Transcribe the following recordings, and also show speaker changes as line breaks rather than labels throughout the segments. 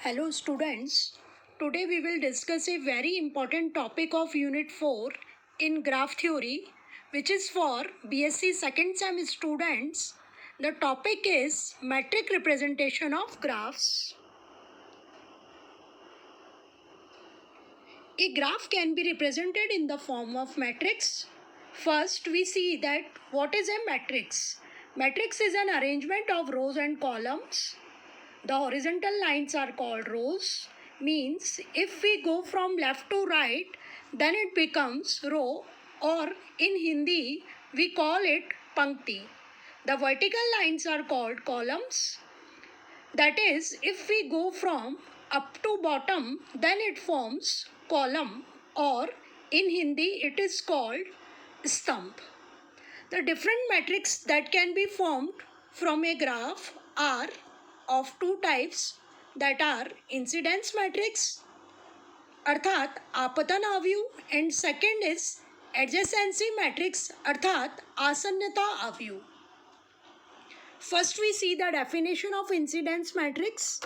Hello students, today we will discuss a very important topic of Unit 4 in Graph Theory, which is for BSc second sem students. The topic is metric representation of graphs. A graph can be represented in the form of matrix. First, we see that what is a matrix. Matrix is an arrangement of rows and columns. The horizontal lines are called rows, means if we go from left to right, then it becomes row, or in Hindi we call it pankti. The vertical lines are called columns. That is, if we go from up to bottom, then it forms column, or in Hindi it is called stump. The different metrics that can be formed from a graph are of two types, that are incidence matrix अर्थात आपतन अवयव, and second is adjacency matrix अर्थात आसन्नता अवयव. First we see the definition of incidence matrix.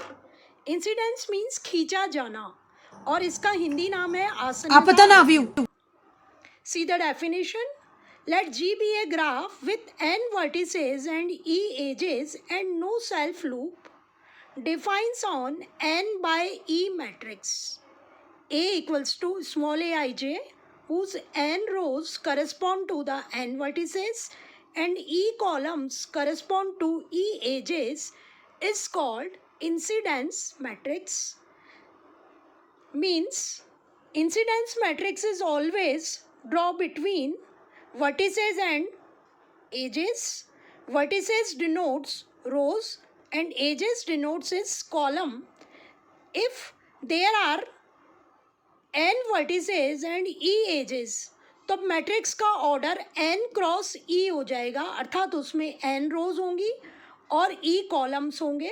Incidence means खींचा जाना, और इसका हिंदी नाम है आपतन अवयव. See the definition. Let G be a graph with n vertices and e edges and no self loop defines on n by e matrix. A equals to small aij, whose n rows correspond to the n vertices and e columns correspond to e edges, is called incidence matrix. Means incidence matrix is always draw between vertices and edges. Vertices denotes rows and edges denotes its column. If there are n vertices and e edges, तो matrix का order n cross e हो जाएगा, अर्थात उसमें n रोज होंगी और e columns होंगे,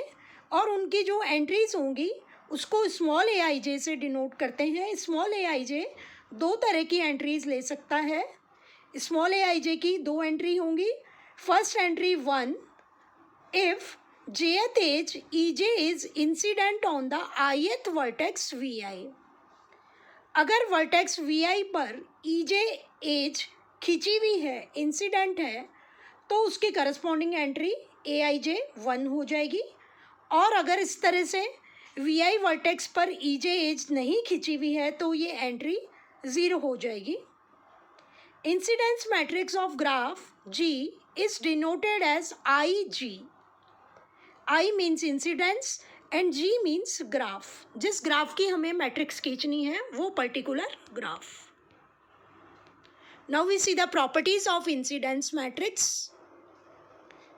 और उनकी जो एंट्रीज होंगी उसको स्मॉल ए आई जे से डिनोट करते हैं. स्मॉल ए आई जे दो तरह की एंट्रीज ले सकता है. स्मॉल ए आई जे की दो एंट्री होंगी. First entry 1, if jth edge E J is incident on the ith vertex V I. अगर वर्टेक्स वी आई पर ई जे एज खिंची हुई है, इंसिडेंट है, तो उसकी करस्पॉन्डिंग एंट्री ए आई जे 1 हो जाएगी. और अगर इस तरह से वी आई वर्टेक्स पर ई जे एज नहीं खिंची हुई है तो ये एंट्री 0 हो जाएगी. Incidence matrix of graph G is denoted as IG. I means incidence and G means graph. जिस ग्राफ की हमें मैट्रिक्स खींचनी है वो particular graph. Now we see the properties of incidence matrix.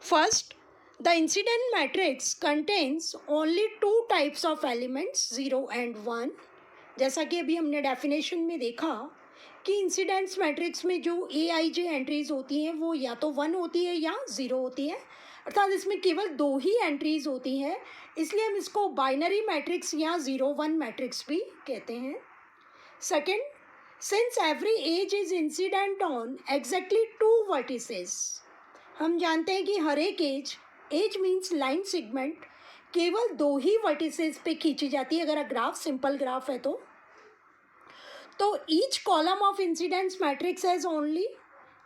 First, the incident matrix contains only two types of elements, 0 and 1. जैसा कि अभी हमने डेफिनेशन में देखा कि इंसिडेंस मैट्रिक्स में जो ए आई जे एंट्रीज होती हैं वो या तो 1 होती है या 0 होती है, अर्थात इसमें केवल दो ही एंट्रीज होती हैं, इसलिए हम इसको बाइनरी मैट्रिक्स या 0-1 मैट्रिक्स भी कहते हैं. Second, since every edge is incident on exactly 2 vertices, हम जानते हैं कि हर एक एज मीन्स लाइन सेगमेंट केवल 2 ही वर्टिसेस पे खींची जाती है अगर ग्राफ सिंपल ग्राफ है तो each column of incidence matrix has only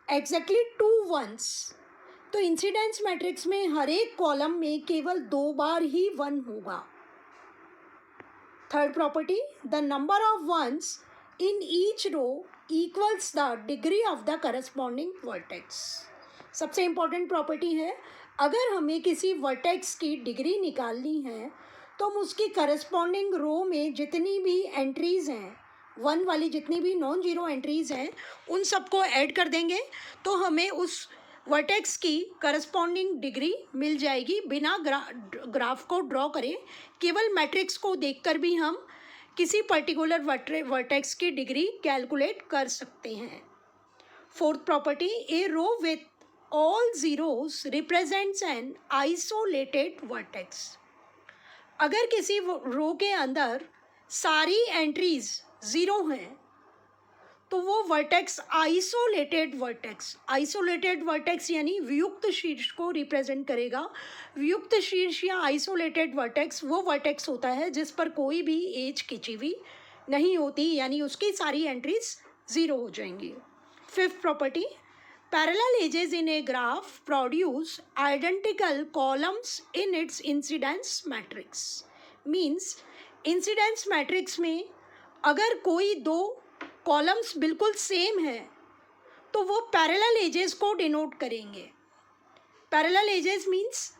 exactly 2 ones. तो इंसिडेंस मैट्रिक्स में हर एक कॉलम में केवल 2 बार ही 1 होगा. Third property, the number of ones in each row equals the degree of the corresponding vertex. सबसे इम्पॉर्टेंट प्रॉपर्टी है, अगर हमें किसी वर्टेक्स की डिग्री निकालनी है तो हम उसकी करस्पॉन्डिंग रो में जितनी भी एंट्रीज हैं, 1 वाली जितनी भी नॉन जीरो एंट्रीज हैं, उन सबको ऐड कर देंगे तो हमें उस वर्टेक्स की करस्पॉन्डिंग डिग्री मिल जाएगी बिना ग्राफ को ड्रॉ करें. केवल मैट्रिक्स को देखकर भी हम किसी पर्टिकुलर वर्टेक्स की डिग्री कैलकुलेट कर सकते हैं. Fourth property, a row with all zeros represents an isolated vertex. अगर किसी रो के अंदर सारी एंट्रीज 0 हैं तो वो वर्टेक्स आइसोलेटेड वर्टेक्स यानी वियुक्त शीर्ष को रिप्रेजेंट करेगा। वियुक्त शीर्ष या आइसोलेटेड वर्टेक्स वो वर्टेक्स होता है जिस पर कोई भी एज खिंची हुई नहीं होती, यानी उसकी सारी एंट्रीज ज़ीरो हो जाएंगी। Fifth property, parallel edges in a graph produce identical columns in its incidence matrix. Means incidence matrix में अगर कोई दो कॉलम्स बिल्कुल सेम है तो वो पैरेलल एजेस को डिनोट करेंगे। पैरेलल एजेस मीन्स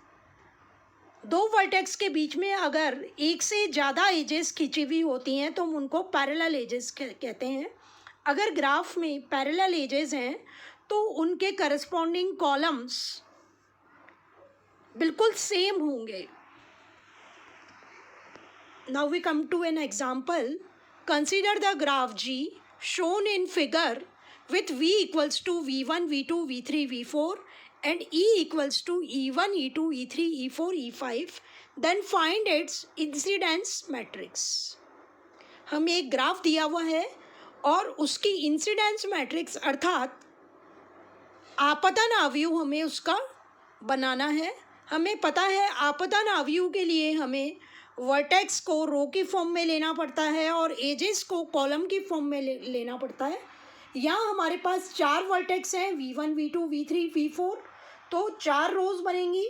दो वर्टेक्स के बीच में अगर एक से ज़्यादा एजेस खिंची हुई होती हैं तो हम उनको पैरेलल एजेस कहते हैं। अगर ग्राफ में पैरेलल एजेस हैं तो उनके करस्पॉन्डिंग कॉलम्स बिल्कुल सेम होंगे। Now we come to an example. Consider the graph G shown in figure with V equals to V1, V2, V3, V4 and E equals to E1, E2, E3, E4, E5, then find its incidence matrix। हमें एक graph दिया हुआ है और उसकी incidence matrix अर्थात आपतन आव्यूह हमें उसका बनाना है। हमें पता है आपतन आव्यूह के लिए हमें वर्टेक्स को रो की फॉर्म में लेना पड़ता है और एजेस को कॉलम की फॉर्म में लेना पड़ता है। यहाँ हमारे पास चार वर्टेक्स हैं V1, V2, V3, V4, तो चार रोज बनेंगी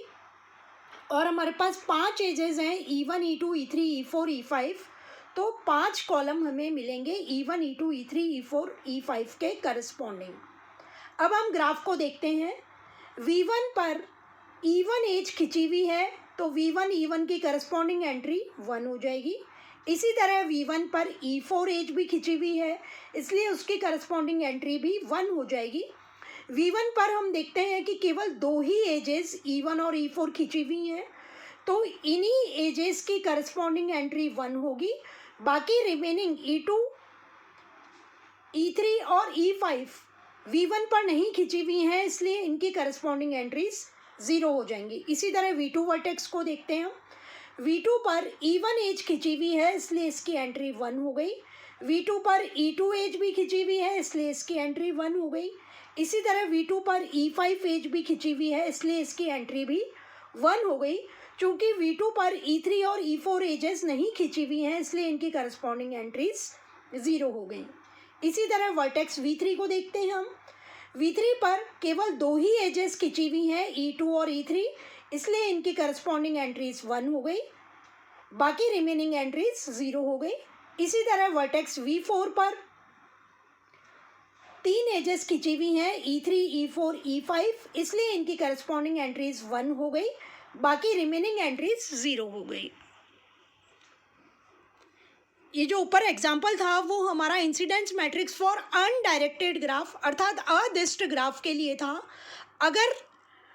और हमारे पास पांच एजेस हैं E1, E2, E3, E4, E5, तो पांच कॉलम हमें मिलेंगे E1, E2, E3, E4, E5 के करस्पॉन्डिंग। अब हम ग्राफ को देखते हैं। V1 पर E1 एज खिंची हुई है तो V1 E1 की करस्पॉन्डिंग एंट्री 1 हो जाएगी। इसी तरह V1 पर E4 एज भी खिंची हुई है इसलिए उसकी करस्पॉन्डिंग एंट्री भी 1 हो जाएगी। V1 पर हम देखते हैं कि केवल दो ही एजेस E1 और E4 खिंची हुई हैं तो इन्हीं एजेस की करस्पॉन्डिंग एंट्री 1 होगी। बाकी रिमेनिंग E2, E3 और E5 V1 पर नहीं खिंची हुई हैं इसलिए इनकी करस्पॉन्डिंग एंट्रीज 0 हो जाएंगी। इसी तरह V2 वर्टेक्स को देखते हैं। V2 पर E1 एज खिंची हुई है इसलिए इसकी एंट्री 1 हो गई। V2 पर E2 एज भी खिंची हुई है इसलिए इसकी एंट्री 1 हो गई। इसी तरह V2 पर E5 एज भी खिंची हुई है इसलिए इसकी एंट्री भी 1 हो गई। चूँकि V2 पर E3 और E4 एजेस नहीं खिंची हुई हैं इसलिए इनकी करस्पॉन्डिंग एंट्रीज 0 हो गई। इसी तरह वर्टेक्स V3 को देखते हैं हम। V3 पर केवल दो ही एजेस खिंची हुई हैं E2 और E3 इसलिए इनकी करस्पॉन्डिंग एंट्रीज 1 हो गई। बाकी रिमेनिंग एंट्रीज 0 हो गई। इसी तरह वर्टेक्स V4 पर तीन एजेस खिंची हुई हैं E3, E4, E5 इसलिए इनकी करस्पॉन्डिंग एंट्रीज 1 हो गई। बाकी रिमेनिंग एंट्रीज 0 हो गई। ये जो ऊपर एग्जाम्पल था वो हमारा incidence matrix for undirected graph अर्थात अदिष्ट ग्राफ के लिए था। अगर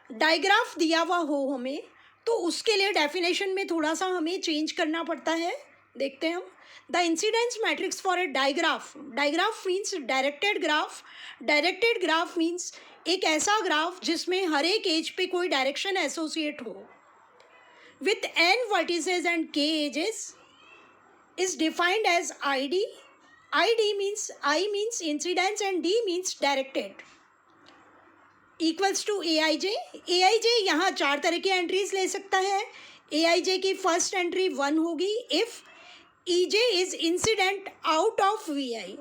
डायग्राफ दिया हुआ हो हमें तो उसके लिए डेफिनेशन में थोड़ा सा हमें चेंज करना पड़ता है। देखते हैं हम। The incidence matrix for a digraph. Digraph means directed graph. Directed graph means एक ऐसा ग्राफ जिसमें हर एक एज पे कोई डायरेक्शन एसोसिएट हो with n vertices and k edges is defined as ID. ID means I means incidence and D means directed equals to AIJ. AIJ यहाँ चार तरह की एंट्रीज ले सकता है। AIJ की फर्स्ट एंट्री 1 होगी if EJ is incident out of VI।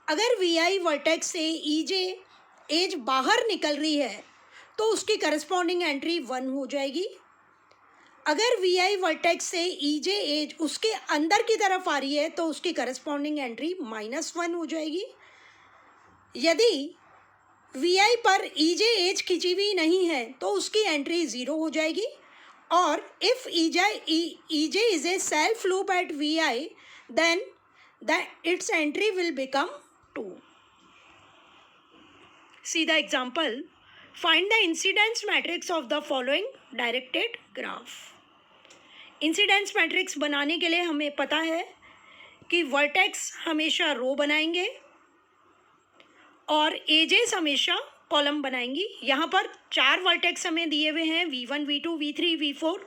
अगर VI वर्टेक्स से EJ एज बाहर निकल रही है तो उसकी करस्पॉन्डिंग एंट्री 1 हो जाएगी। अगर VI वर्टेक्स से EJ एज उसके अंदर की तरफ आ रही है तो उसकी करस्पॉन्डिंग एंट्री -1 हो जाएगी। यदि VI पर EJ एज खिंची हुई नहीं है तो उसकी एंट्री 0 हो जाएगी। और if EJ is a self loop at VI then its entry will become 2. See the example. Find the incidence matrix of the following directed graph. Incidence matrix बनाने के लिए हमें पता है कि वर्टेक्स हमेशा रो बनाएंगे और एजेस हमेशा कॉलम बनाएंगी। यहाँ पर चार वर्टेक्स हमें दिए हुए हैं V1, V2, V3, V4,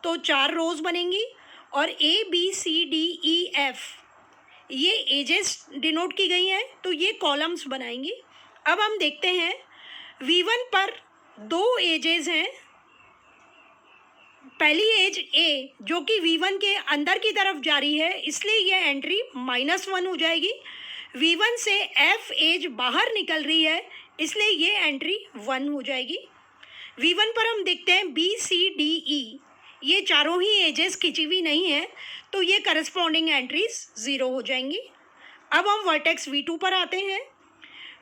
तो चार रोज बनेंगी और A, B, C, D, E, F ये एजेस डिनोट की गई हैं, तो ये कॉलम्स बनाएंगी। अब हम देखते हैं V1 पर दो एजेस हैं। पहली एज ए जो कि V1 के अंदर की तरफ जा रही है, इसलिए ये एंट्री -1 हो जाएगी। V1 से F एज बाहर निकल रही है, इसलिए ये एंट्री 1 हो जाएगी। V1 पर हम देखते हैं B C D E, ये चारों ही एजेस खिंची हुई नहीं है, तो ये करस्पॉन्डिंग एंट्रीज 0 हो जाएंगी। अब हम वर्टेक्स V2 पर आते हैं।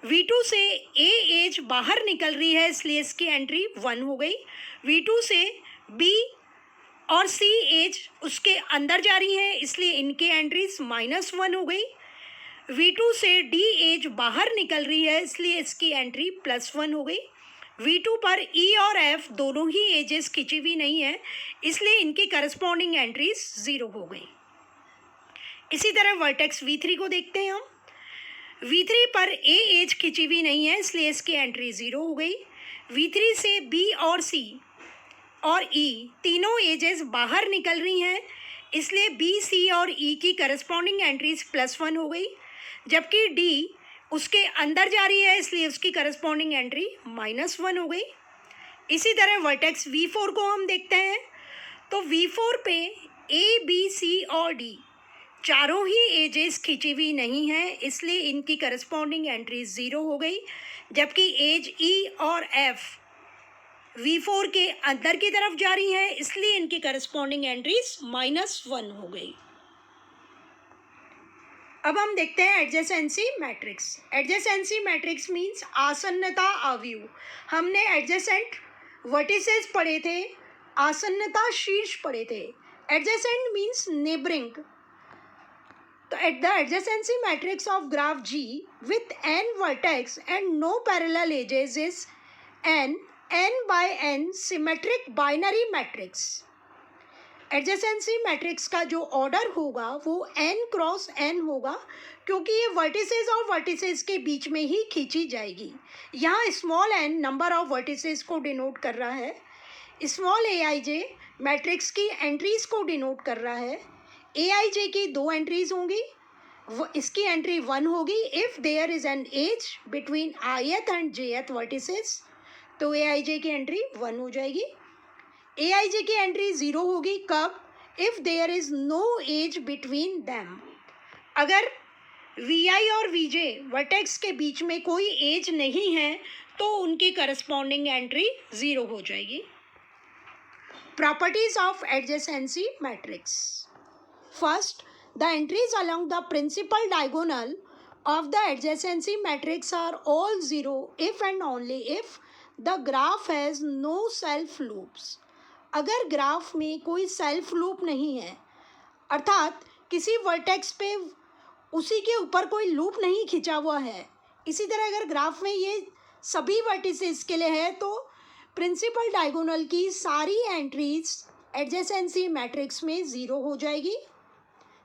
V2 से A एज बाहर निकल रही है, इसलिए इसकी एंट्री 1 हो गई। V2 से B और C एज उसके अंदर जा रही है, इसलिए इनकी एंट्रीज -1 हो गई। V2 से D एज बाहर निकल रही है, इसलिए इसकी एंट्री +1 हो गई। V2 पर E और F दोनों ही एजेस खिंची हुई नहीं है, इसलिए इनकी करस्पॉन्डिंग एंट्रीज 0 हो गई। इसी तरह वर्टेक्स V3 को देखते हैं हम। V3 पर A एज खिंची हुई नहीं है, इसलिए इसकी एंट्री 0 हो गई। V3 से B और C और E तीनों एजेस बाहर निकल रही हैं, इसलिए B, C और E की करस्पॉन्डिंग एंट्रीज +1 हो गई, जबकि D उसके अंदर जा रही है, इसलिए उसकी करस्पॉन्डिंग एंट्री -1 हो गई। इसी तरह वर्टेक्स V4 को हम देखते हैं, तो V4 पे A, B, C और D चारों ही एजेस खिंची हुई नहीं है, इसलिए इनकी करस्पॉन्डिंग एंट्री 0 हो गई, जबकि एज E और F V4 के अंदर की तरफ जा रही है, इसलिए इनकी करस्पॉन्डिंग एंट्रीज -1 हो गई। अब हम देखते हैं adjacency matrix. Adjacency matrix means आसन्नता अवयव। हमने एडजेसेंट वर्टिसेस पढ़े थे, आसन्नता शीर्ष पढ़े थे। Adjacent means neighbouring. तो at the adjacency matrix of graph G with n vertex and no parallel edges is n by n symmetric binary matrix। Adjacency matrix का जो ऑर्डर होगा वो n क्रॉस n होगा, क्योंकि ये वर्टिसेस और vertices के बीच में ही खींची जाएगी। यहाँ small n number of vertices को डिनोट कर रहा है, स्मॉल aij मैट्रिक्स की एंट्रीज को डिनोट कर रहा है। aij की 2 एंट्रीज होंगी, इसकी एंट्री 1 होगी if there is an edge between ith and jth vertices, तो aij की एंट्री 1 हो जाएगी। aij की एंट्री 0 होगी कब? If there is no edge between them. अगर vi और vj वर्टेक्स के बीच में कोई एज नहीं है, तो उनकी करस्पॉन्डिंग एंट्री 0 हो जाएगी। Properties of adjacency matrix. First, the entries along the principal diagonal of the adjacency matrix are all 0 if and only if the graph has no self loops। अगर ग्राफ में कोई self loop नहीं है, अर्थात किसी vertex पे उसी के ऊपर कोई लूप नहीं खिंचा हुआ है, इसी तरह अगर ग्राफ में ये सभी वर्टिसेस के लिए है, तो प्रिंसिपल डायगोनल की सारी एंट्रीज एडजेसेंसी मैट्रिक्स में 0 हो जाएगी।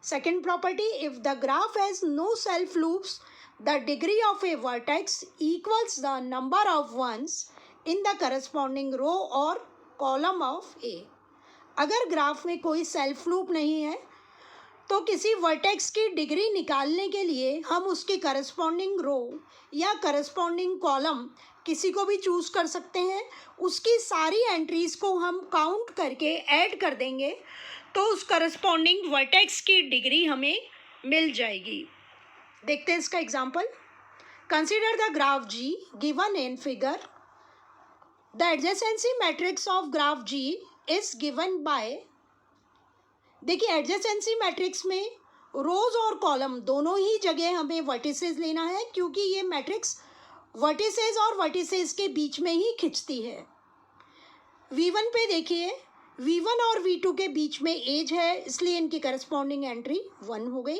Second property, if the graph has no self loops, the degree of a vertex equals the number of ones in the corresponding row or column of A। अगर graph में कोई self loop नहीं है, तो किसी वर्टेक्स की degree निकालने के लिए हम उसकी करस्पॉन्डिंग रो या करस्पॉन्डिंग कॉलम किसी को भी चूज़ कर सकते हैं। उसकी सारी एंट्रीज को हम काउंट करके ऐड कर देंगे, तो उस करस्पॉन्डिंग वर्टेक्स की डिग्री हमें मिल जाएगी। देखते हैं इसका example. Consider the graph G given in figure. The adjacency matrix of graph G is given by, देखिए एडजेसेंसी मैट्रिक्स में रोज और कॉलम दोनों ही जगह हमें वर्टिसेस लेना है, क्योंकि ये मैट्रिक्स वर्टिसेस और वर्टिसेस के बीच में ही खिंचती है। V1 पे देखिए, V1 और V2 के बीच में एज है, इसलिए इनकी करस्पॉन्डिंग एंट्री 1 हो गई।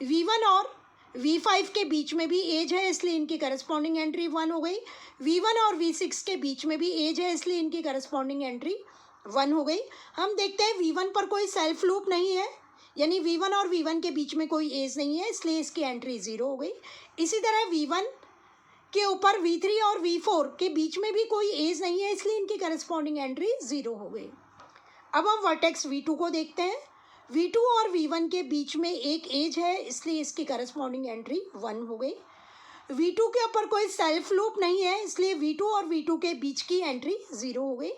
V1 और V5 के बीच में भी एज है, इसलिए इनकी करस्पॉन्डिंग एंट्री 1 हो गई। V1 और V6 के बीच में भी एज है, इसलिए इनकी करस्पॉन्डिंग एंट्री 1 हो गई। हम देखते हैं V1 पर कोई सेल्फ लूप नहीं है, यानी V1 और V1 के बीच में कोई एज नहीं है, इसलिए इसकी एंट्री 0 हो गई। इसी तरह V1 के ऊपर V3 और V4 के बीच में भी कोई एज नहीं है, इसलिए इनकी करस्पॉन्डिंग एंट्री 0 हो गई। अब हम वर्टेक्स V2 को देखते हैं। V2 और V1 V1 के बीच में एक एज है, इसलिए इसकी करस्पॉन्डिंग एंट्री 1 हो गई। V2 के ऊपर कोई सेल्फ लूप नहीं है, इसलिए V2 और V2 के बीच की एंट्री 0 हो गई।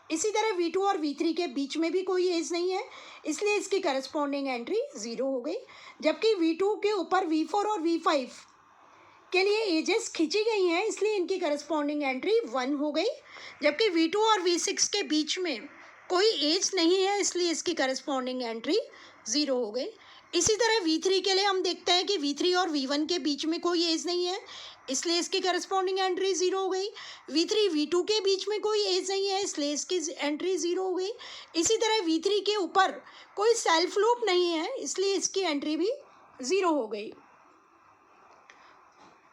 इसी तरह V2 और V3 के बीच में भी कोई एज नहीं है, इसलिए इसकी करस्पॉन्डिंग एंट्री 0 हो गई। जबकि V2 के ऊपर V4 और V5 के लिए एजेस खींची गई हैं, इसलिए इनकी करस्पॉन्डिंग एंट्री 1 हो गई। जबकि V2 और V6 के बीच में कोई एज नहीं है, इसलिए इसकी करस्पॉन्डिंग एंट्री 0 हो गई। इसी तरह V3 के लिए हम देखते हैं कि V3 और V1 के बीच में कोई एज नहीं है, इसलिए इसकी करस्पॉन्डिंग एंट्री 0 हो गई। V3 V2 के बीच में कोई एज नहीं है, इसलिए इसकी एंट्री 0 हो गई। इसी तरह V3 के ऊपर कोई सेल्फ लूप नहीं है, इसलिए इसकी एंट्री भी 0 हो गई।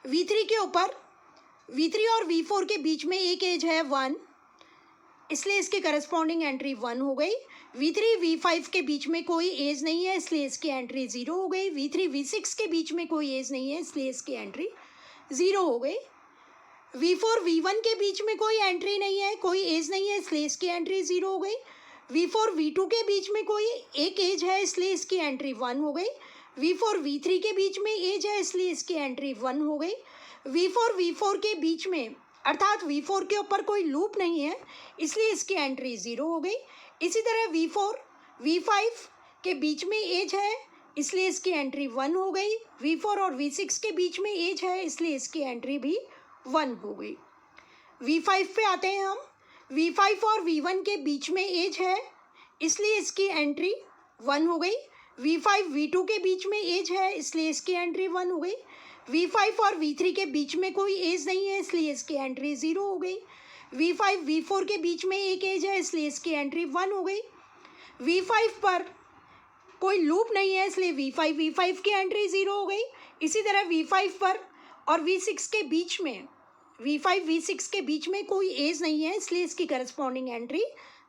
V3 के ऊपर V3 और V4 के बीच में एक एज है 1, इसलिए इसकी करस्पॉन्डिंग एंट्री 1 हो गई। V3 V5 के बीच में कोई एज नहीं है, इसलिए इसकी एंट्री 0 हो गई। V3 V6 के बीच में कोई एज नहीं है, इसलिए इसकी एंट्री 0 हो गई। V4 V1 के बीच में कोई एंट्री नहीं है, कोई एज नहीं है, इसलिए इसकी एंट्री 0 हो गई। V4 V2 के बीच में कोई एक एज है, इसलिए इसकी एंट्री 1 हो गई। V4 V3 के बीच में एज है, इसलिए इसकी एंट्री 1 हो गई। V4 V4 के बीच में अर्थात V4 के ऊपर कोई लूप नहीं है, इसलिए इसकी एंट्री 0 हो गई। इसी तरह V4 V5 के बीच में एज है, इसलिए इसकी एंट्री 1 हो गई। V4 और V6 के बीच में एज है, इसलिए इसकी एंट्री भी 1 हो गई। V5 पे आते हैं हम। V5 और V1 के बीच में एज है, इसलिए इसकी एंट्री 1 हो गई। V5 V2 के बीच में एज है, इसलिए इसकी एंट्री 1 हो गई। V5 और V3 के बीच में कोई एज नहीं है, इसलिए इसकी एंट्री 0 हो गई। V5 V4 के बीच में एक एज है, इसलिए इसकी एंट्री 1 हो गई। V5 पर कोई लूप नहीं है, इसलिए V5 V5 की एंट्री 0 हो गई। इसी तरह V5 पर और V6 के बीच में V5 V6 के बीच में कोई एज नहीं है, इसलिए इसकी करस्पॉन्डिंग एंट्री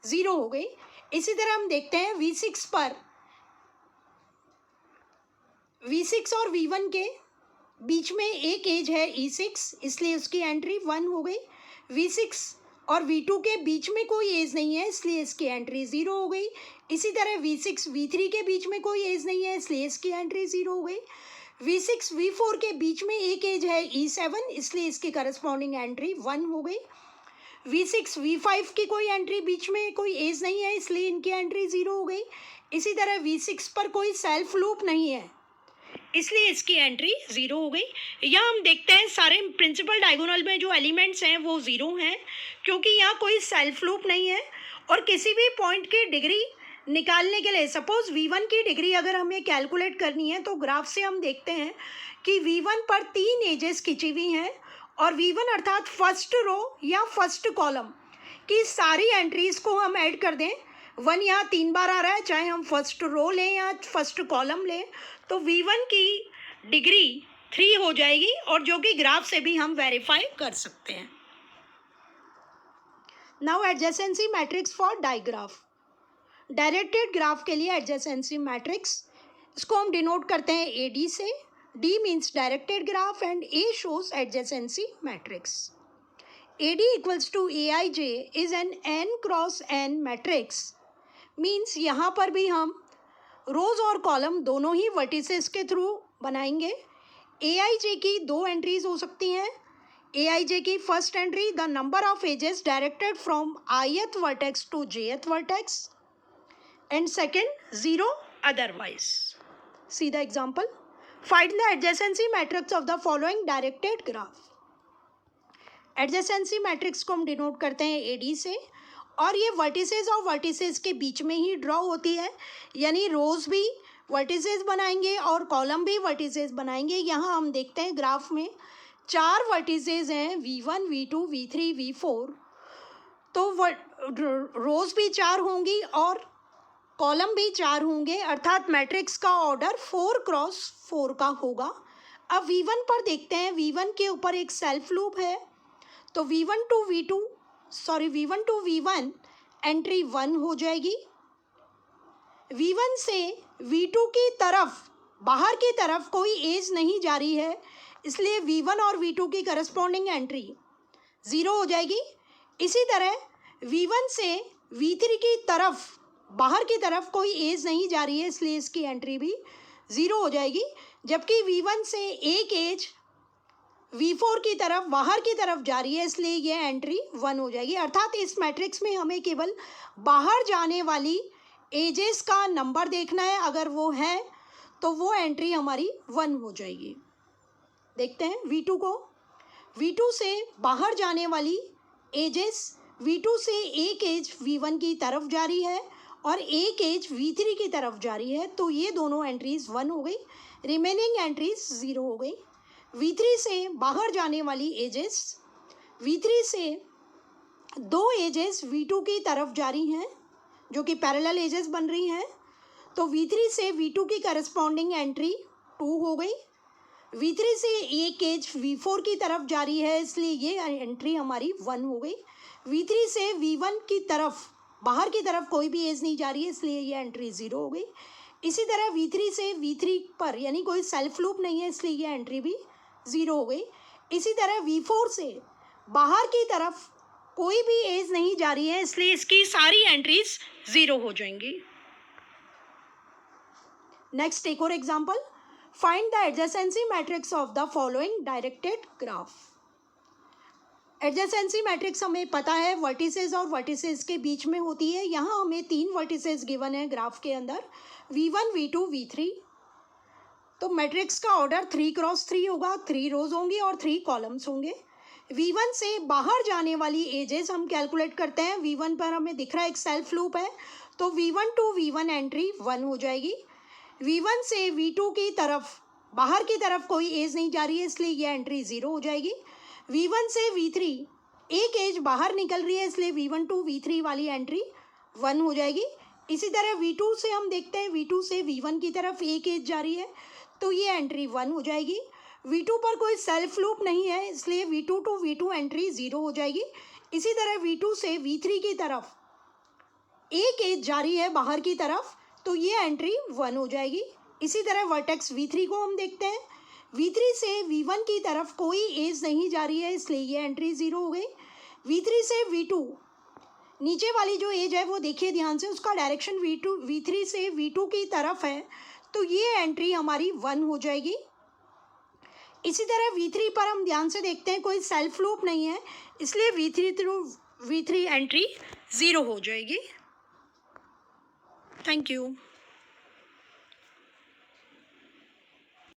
0 हो गई। इसी तरह हम देखते हैं V6 पर V6 और V1 के बीच में एक एज है E6, इसलिए उसकी एंट्री 1 हो गई। V6 और V2 के बीच में कोई एज नहीं है, इसलिए इसकी एंट्री 0 हो गई। इसी तरह V6 V3 के बीच में कोई एज नहीं है, इसलिए इसकी एंट्री 0 हो गई। V6 V4 के बीच में एक एज है E7, इसलिए इसकी करस्पॉन्डिंग एंट्री 1 हो गई। V6 V5 की कोई एंट्री बीच में कोई एज नहीं है, इसलिए इनकी एंट्री 0 हो गई। इसी तरह V6 पर कोई सेल्फ लूप नहीं है, इसलिए इसकी एंट्री 0 हो गई। यहाँ हम देखते हैं सारे प्रिंसिपल डायगोनल में जो एलिमेंट्स हैं वो 0 हैं, क्योंकि यहाँ कोई सेल्फ लूप नहीं है। और किसी भी पॉइंट की डिग्री निकालने के लिए सपोज V1 की डिग्री अगर हमें कैलकुलेट करनी है, तो ग्राफ से हम देखते हैं कि V1 पर 3 एजेस खिंची हुई हैं और V1 अर्थात फर्स्ट रो या फर्स्ट कॉलम की सारी एंट्रीज को हम ऐड कर दें। 1 यहाँ 3 बार आ रहा है, चाहे हम फर्स्ट रो लें या फर्स्ट कॉलम लें, तो V1 की डिग्री 3 हो जाएगी, और जो कि ग्राफ से भी हम वेरीफाई कर सकते हैं। Now adjacency matrix for digraph. Directed graph के लिए एडजेसेंसी मैट्रिक्स, इसको हम डिनोट करते हैं AD से। D means directed graph and A shows adjacency matrix. AD equals to AIJ is an n cross n matrix. Means यहाँ पर भी हम रोज और कॉलम दोनों ही वर्टिसेस के थ्रू बनाएंगे। AIJ की 2 एंट्रीज हो सकती हैं। AIJ की first entry the number of edges directed from ith vertex to jth vertex, and second 0 otherwise. See the example. Find the adjacency matrix of the following directed graph. Adjacency matrix को हम denote करते हैं AD से, और ये vertices और vertices के बीच में ही ड्रॉ होती है, यानी रोज भी वर्टिसेस बनाएंगे और कॉलम भी वर्टिसेस बनाएंगे। यहाँ हम देखते हैं ग्राफ में 4 वर्टिसेस हैं, V1 V2 V3 V4, तो रोज भी 4 होंगी और कॉलम भी 4 होंगे, अर्थात मैट्रिक्स का ऑर्डर 4 क्रॉस 4 का होगा। अब V1 पर देखते हैं, V1 के ऊपर एक सेल्फ लूप है, तो V1 टू V1 एंट्री 1 हो जाएगी। V1 से V2 की तरफ बाहर की तरफ कोई एज नहीं जा रही है, इसलिए V1 और V2 की करस्पॉन्डिंग एंट्री 0 हो जाएगी। इसी तरह V1 से V3 की तरफ बाहर की तरफ कोई एज नहीं जा रही है, इसलिए इसकी एंट्री भी 0 हो जाएगी। जबकि V1 से एक एज V4 की तरफ बाहर की तरफ जा रही है, इसलिए ये एंट्री 1 हो जाएगी। अर्थात इस मैट्रिक्स में हमें केवल बाहर जाने वाली एजेस का नंबर देखना है, अगर वो है तो वो एंट्री हमारी 1 हो जाएगी। देखते हैं V2 को। V2 से बाहर जाने वाली एजेस, V2 से एक एज V1 की तरफ जा रही है और एक एज V3 की तरफ जा रही है, तो ये दोनों एंट्रीज 1 हो गई, रिमेनिंग एंट्रीज 0 हो गई। V3 से बाहर जाने वाली एजेस, V3 से दो एजेस V2 की तरफ जा रही हैं, जो कि पैरेलल एजेस बन रही हैं, तो V3 से V2 की करस्पॉन्डिंग एंट्री 2 हो गई। V3 से एक एज V4 की तरफ जा रही है, इसलिए ये एंट्री हमारी 1 हो गई। V3 से V1 की तरफ बाहर की तरफ कोई भी एज नहीं जा रही है, इसलिए ये एंट्री 0 हो गई। इसी तरह V3 से V3 पर यानी कोई सेल्फ लूप नहीं है, इसलिए ये एंट्री भी 0 हो गई। इसी तरह V4 से बाहर की तरफ कोई भी एज नहीं जा रही है, इसलिए इसकी सारी एंट्रीज 0 हो जाएंगी। नेक्स्ट एक और example, find the adjacency matrix of the following directed graph. Adjacency matrix हमें पता है वर्टिसेस और वर्टिसेस के बीच में होती है। यहाँ हमें 3 वर्टिसेस गिवन है ग्राफ के अंदर, V1, V2, V3। तो मैट्रिक्स का ऑर्डर 3x3 होगा, 3 रोज होंगी और 3 कॉलम्स होंगे। V1 से बाहर जाने वाली एजेस हम कैलकुलेट करते हैं। V1 पर हमें दिख रहा है एक सेल्फ लूप है, तो V1 to V1 एंट्री 1 हो जाएगी। V1 से V2 की तरफ बाहर की तरफ कोई एज नहीं जा रही है, इसलिए ये एंट्री 0 हो जाएगी। V1 से V3 एक एज बाहर निकल रही है, इसलिए V1 to V3 वाली एंट्री 1 हो जाएगी। इसी तरह V2 से हम देखते हैं, V2 से V1 की तरफ एक एज जा रही है, तो ये एंट्री 1 हो जाएगी। V2 पर कोई सेल्फ लूप नहीं है, इसलिए V2 to V2 एंट्री 0 हो जाएगी। इसी तरह V2 से V3 की तरफ एक एज जा रही है बाहर की तरफ, तो ये एंट्री 1 हो जाएगी। इसी तरह वर्टेक्स V3 को हम देखते हैं, V3 से V1 की तरफ कोई एज नहीं जा रही है, इसलिए ये एंट्री 0 हो गई। V3 से V2 नीचे वाली जो एज है वो देखिए ध्यान से, उसका डायरेक्शन V3 से V2 की तरफ है, तो ये एंट्री हमारी 1 हो जाएगी। इसी तरह V3 पर हम ध्यान से देखते हैं, कोई सेल्फ लूप नहीं है, इसलिए V3 एंट्री 0 हो जाएगी। Thank you.